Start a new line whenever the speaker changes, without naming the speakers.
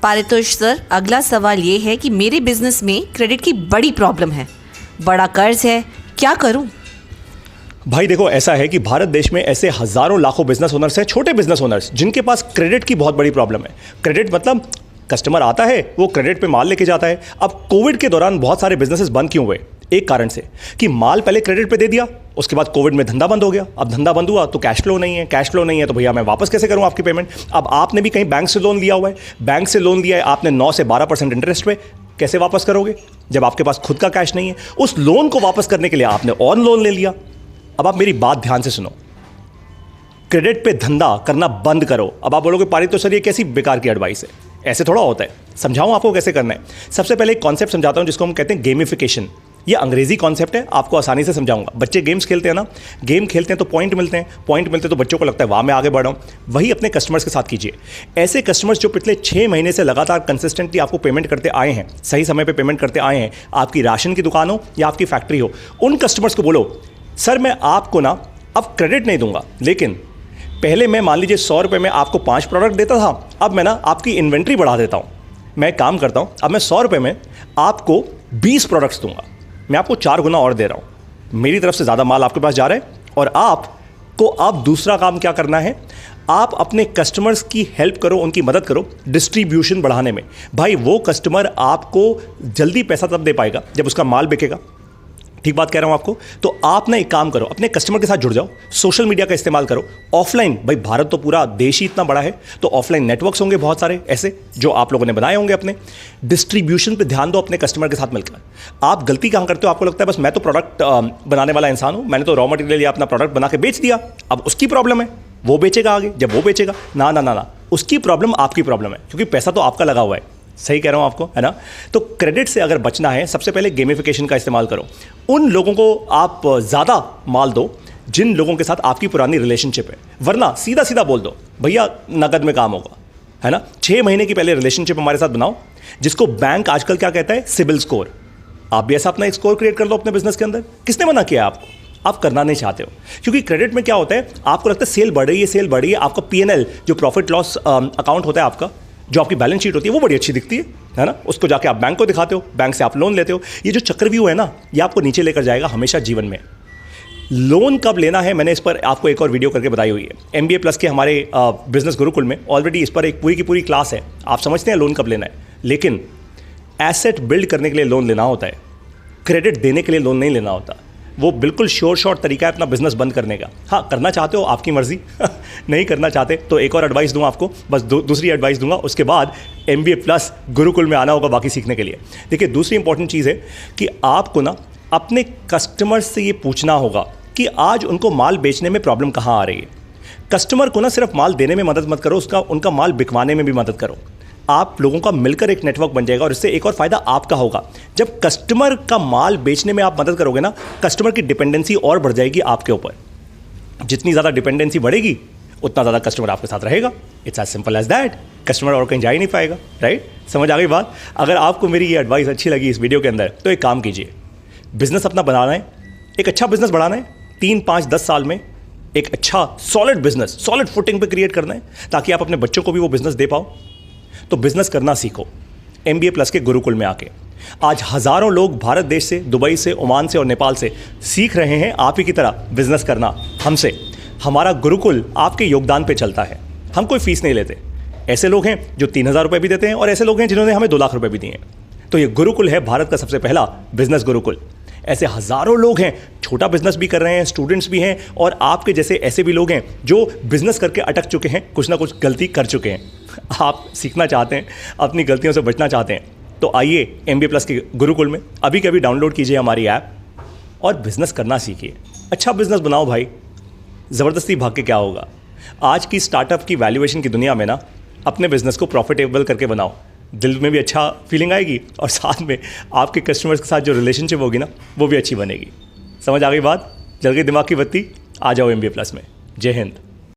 Paritosh sir, अगला सवाल ये है कि मेरे बिजनेस में क्रेडिट की बड़ी प्रॉब्लम है, बड़ा कर्ज है, क्या करूं?
भाई देखो, ऐसा है कि भारत देश में ऐसे हजारों लाखों बिजनेस ओनर्स हैं, छोटे बिजनेस ओनर्स, जिनके पास क्रेडिट की बहुत बड़ी प्रॉब्लम है। क्रेडिट मतलब कस्टमर आता है, वो क्रेडिट पे माल लेके जाता है। अब कोविड के दौरान बहुत सारे बिजनेसेस बंद क्यों हुए? एक कारण से कि माल पहले क्रेडिट पे दे दिया, उसके बाद कोविड में धंधा बंद हो गया। अब धंधा बंद हुआ तो कैश फ्लो नहीं है, कैश फ्लो नहीं है तो भैया मैं वापस कैसे करूं आपकी पेमेंट? अब आपने भी कहीं बैंक से लोन लिया हुआ है, बैंक से लोन लिया है आपने 9 से 12% इंटरेस्ट पे, कैसे वापस करोगे जब आपके पास खुद का कैश नहीं है? उस लोन को वापस करने के लिए आपने और लोन ले लिया। अब आप मेरी बात ध्यान से सुनो, क्रेडिट पे धंधा करना बंद करो। अब आप बोलोगे पारित तो सर ये कैसी बेकार की एडवाइस है, ऐसे थोड़ा होता है। समझाऊं आपको कैसे करना है। सबसे पहले एक कॉन्सेप्ट समझाता हूं जिसको हम कहते हैं गेमिफिकेशन। ये अंग्रेजी कॉन्सेप्ट है, आपको आसानी से समझाऊंगा। बच्चे गेम्स खेलते हैं ना, गेम खेलते हैं तो पॉइंट मिलते हैं, पॉइंट मिलते हैं तो बच्चों को लगता है वाह मैं आगे बढ़ रहा हूं। वही अपने कस्टमर्स के साथ कीजिए। ऐसे कस्टमर्स जो पिछले 6 महीने से लगातार कंसिस्टेंटली आपको पेमेंट करते आए हैं, सही समय पर पेमेंट करते आए हैं, आपकी राशन की दुकान हो या आपकी फैक्ट्री हो, उन कस्टमर्स को बोलो सर मैं आपको ना अब क्रेडिट नहीं दूंगा, लेकिन पहले मैं मान लीजिए 100 रुपये में आपको 5 प्रोडक्ट देता था, अब मैं ना आपकी इन्वेंट्री बढ़ा देता हूँ। मैं काम करता हूँ, अब मैं 100 रुपये में आपको 20 प्रोडक्ट्स दूंगा, मैं आपको 4 गुना और दे रहा हूँ। मेरी तरफ से ज़्यादा माल आपके पास जा रहा है और आपको अब दूसरा काम क्या करना है, आप अपने कस्टमर्स की हेल्प करो, उनकी मदद करो डिस्ट्रीब्यूशन बढ़ाने में। भाई वो कस्टमर आपको जल्दी पैसा तब दे पाएगा जब उसका माल बिकेगा। ठीक बात कह रहा हूं आपको। तो आप ना एक काम करो, अपने कस्टमर के साथ जुड़ जाओ, सोशल मीडिया का इस्तेमाल करो, ऑफलाइन, भाई भारत तो पूरा देश ही इतना बड़ा है तो ऑफलाइन नेटवर्क्स होंगे बहुत सारे ऐसे जो आप लोगों ने बनाए होंगे। अपने डिस्ट्रीब्यूशन पे ध्यान दो अपने कस्टमर के साथ मिलकर। आप गलती कहां करते हो, आपको लगता है बस मैं तो प्रोडक्ट बनाने वाला इंसान हूं, मैंने तो रॉ मटेरियल या अपना प्रोडक्ट बना के बेच दिया, अब उसकी प्रॉब्लम है, वो बेचेगा आगे जब वो बेचेगा। ना ना ना ना, उसकी प्रॉब्लम आपकी प्रॉब्लम है, क्योंकि पैसा तो आपका लगा हुआ है। सही कह रहा हूं आपको, है ना? तो क्रेडिट से अगर बचना है, सबसे पहले गेमिफिकेशन का इस्तेमाल करो। उन लोगों को आप ज़्यादा माल दो जिन लोगों के साथ आपकी पुरानी रिलेशनशिप है, वरना सीधा सीधा बोल दो भैया नकद में काम होगा, है ना? 6 महीने की पहले रिलेशनशिप हमारे साथ बनाओ, जिसको बैंक आजकल क्या कहता है, सिबिल स्कोर। आप भी ऐसा अपना एक स्कोर क्रिएट कर लो अपने बिजनेस के अंदर। किसने मना किया आपको? आप करना नहीं चाहते हो, क्योंकि क्रेडिट में क्या होता है, आपको लगता है सेल बढ़ रही है, सेल बढ़ रही है, आपका P&L जो प्रॉफिट लॉस अकाउंट होता है आपका, जो आपकी बैलेंस शीट होती है वो बड़ी अच्छी दिखती है ना? उसको जाके आप बैंक को दिखाते हो, बैंक से आप लोन लेते हो। ये जो चक्रव्यूह है ना, ये आपको नीचे लेकर जाएगा हमेशा जीवन में। लोन कब लेना है, मैंने इस पर आपको एक और वीडियो करके बताई हुई है। MBA प्लस के हमारे बिजनेस गुरुकुल में ऑलरेडी इस पर एक पूरी की पूरी क्लास है। आप समझते हैं लोन कब लेना है, लेकिन एसेट बिल्ड करने के लिए लोन लेना होता है, क्रेडिट देने के लिए लोन नहीं लेना होता। वो बिल्कुल श्योर शॉर्ट तरीका है अपना बिजनेस बंद करने का। हाँ, करना चाहते हो आपकी मर्जी नहीं करना चाहते तो एक और एडवाइस दूंगा आपको, बस दूसरी एडवाइस दूंगा, उसके बाद MBA प्लस गुरुकुल में आना होगा बाकी सीखने के लिए। देखिए, दूसरी इंपॉर्टेंट चीज़ है कि आपको ना अपने कस्टमर से ये पूछना होगा कि आज उनको माल बेचने में प्रॉब्लम कहाँ आ रही है। कस्टमर को ना सिर्फ माल देने में मदद मत करो, उनका माल बिकवाने में भी मदद करो। आप लोगों का मिलकर एक नेटवर्क बन जाएगा और इससे एक और फायदा आपका होगा। जब कस्टमर का माल बेचने में आप मदद करोगे ना, कस्टमर की डिपेंडेंसी और बढ़ जाएगी आपके ऊपर। जितनी ज़्यादा डिपेंडेंसी बढ़ेगी उतना ज़्यादा कस्टमर आपके साथ रहेगा। It's as simple as that. Customer और कहीं जा ही नहीं पाएगा, राइट? समझ आ गई बात? अगर आपको मेरी ये एडवाइस अच्छी लगी इस वीडियो के अंदर, तो एक काम कीजिए, बिजनेस अपना बनाना है, एक अच्छा बिजनेस बढ़ाना है, 3, 5, 10 साल में एक अच्छा सॉलिड बिजनेस सॉलिड फुटिंग पे क्रिएट करना है, ताकि आप अपने बच्चों को भी वो बिजनेस दे पाओ। तो बिजनेस करना सीखो MBA प्लस के गुरुकुल में आके। आज हजारों लोग भारत देश से, दुबई से, ओमान से और नेपाल से सीख रहे हैं आप ही की तरह बिजनेस करना हमसे। हमारा गुरुकुल आपके योगदान पे चलता है, हम कोई फीस नहीं लेते। ऐसे लोग हैं जो 3,000 रुपये भी देते हैं और ऐसे लोग हैं जिन्होंने हमें 2 लाख रुपये भी दिए हैं। तो ये गुरुकुल है भारत का सबसे पहला बिजनेस गुरुकुल। ऐसे हजारों लोग हैं, छोटा बिजनेस भी कर रहे हैं, स्टूडेंट्स भी हैं, और आपके जैसे ऐसे भी लोग हैं जो बिजनेस करके अटक चुके हैं, कुछ ना कुछ गलती कर चुके हैं। आप सीखना चाहते हैं, अपनी गलतियों से बचना चाहते हैं, तो आइए MBA प्लस के गुरुकुल में अभी के अभी डाउनलोड कीजिए हमारी ऐप और बिजनेस करना सीखिए। अच्छा बिजनेस बनाओ भाई, ज़बरदस्ती भाग के क्या होगा। आज की स्टार्टअप की वैल्यूएशन की दुनिया में ना, अपने बिजनेस को प्रॉफिटेबल करके बनाओ, दिल में भी अच्छा फीलिंग आएगी और साथ में आपके कस्टमर्स के साथ जो रिलेशनशिप होगी ना, वो भी अच्छी बनेगी। समझ आ गई बात? जल गई दिमाग की बत्ती? आ जाओ MBA प्लस में। जय हिंद।